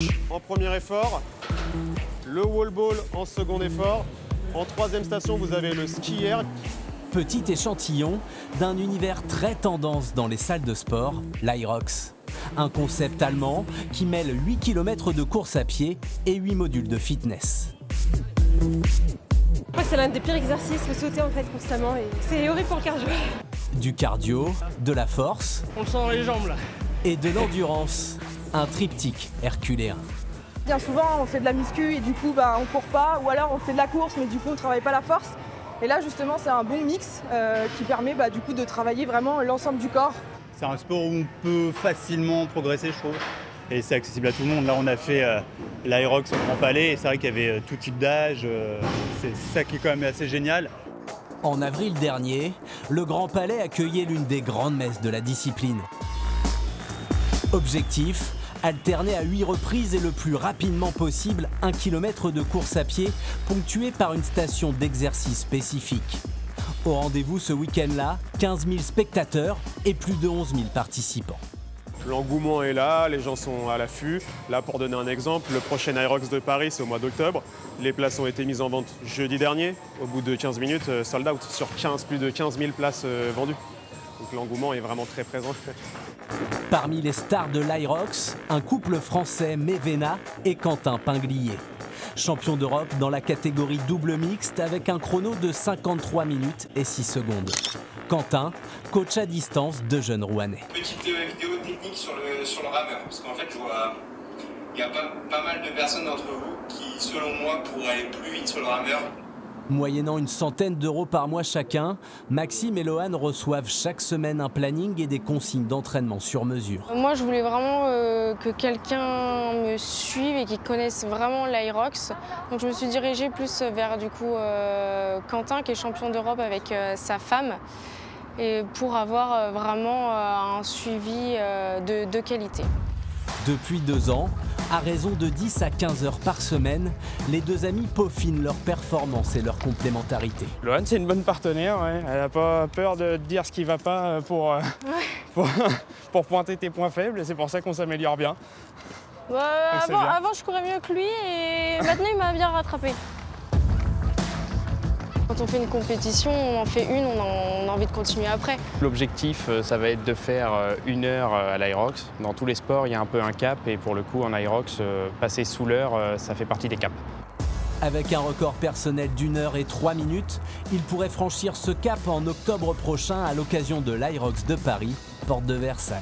En premier effort, le wall ball en second effort. En troisième station, vous avez le ski air. Petit échantillon d'un univers très tendance dans les salles de sport, l'Aerox. Un concept allemand qui mêle 8 km de course à pied et 8 modules de fitness. C'est l'un des pires exercices, le sauter en fait constamment et c'est horrible pour le cardio. Du cardio, de la force. On le sent dans les jambes là. Et de l'endurance. Un triptyque herculéen. Bien souvent on fait de la muscu et du coup on court pas, ou alors on fait de la course mais du coup on travaille pas la force. Et là justement c'est un bon mix qui permet du coup de travailler vraiment l'ensemble du corps. C'est un sport où on peut facilement progresser, je trouve. Et c'est accessible à tout le monde. Là on a fait l'Aerox au Grand Palais et c'est vrai qu'il y avait tout type d'âge. C'est ça qui est quand même assez génial. En avril dernier, le Grand Palais accueillait l'une des grandes messes de la discipline. Objectif, alterner à 8 reprises et le plus rapidement possible 1 km de course à pied ponctué par une station d'exercice spécifique. Au rendez-vous ce week-end-là, 15 000 spectateurs et plus de 11 000 participants. L'engouement est là, les gens sont à l'affût. Là, pour donner un exemple, le prochain Aerox de Paris, c'est au mois d'octobre. Les places ont été mises en vente jeudi dernier. Au bout de 15 minutes, sold out sur plus de 15 000 places vendues. Donc l'engouement est vraiment très présent. Parmi les stars de l'Aerox, un couple français, Mévena et Quentin Pinglier. Champion d'Europe dans la catégorie double mixte avec un chrono de 53 minutes et 6 secondes. Quentin, coach à distance de jeunes Rouennais. Petite vidéo technique sur le rameur, parce qu'en fait je vois il y a pas mal de personnes d'entre vous qui, selon moi, pourraient aller plus vite sur le rameur. Moyennant une centaine d'euros par mois chacun, Maxime et Lohan reçoivent chaque semaine un planning et des consignes d'entraînement sur mesure. Moi, je voulais vraiment que quelqu'un me suive et qui connaisse vraiment l'Aerox. Donc je me suis dirigée plus vers du coup Quentin, qui est champion d'Europe avec sa femme, et pour avoir vraiment un suivi de qualité. Depuis 2 ans, à raison de 10 à 15 heures par semaine, les deux amis peaufinent leur performance et leur complémentarité. Lohan, c'est une bonne partenaire, ouais. Elle n'a pas peur de te dire ce qui ne va pas pour pointer tes points faibles, et c'est pour ça qu'on s'améliore bien. Avant, je courais mieux que lui et maintenant, il m'a bien rattrapé. Quand on fait une compétition, on en fait une, on a envie de continuer après. L'objectif, ça va être de faire 1 heure à l'Aerox. Dans tous les sports, il y a un peu un cap et pour le coup, en Aerox, passer sous l'heure, ça fait partie des caps. Avec un record personnel d'1 heure et 3 minutes, il pourrait franchir ce cap en octobre prochain à l'occasion de l'Aerox de Paris, porte de Versailles.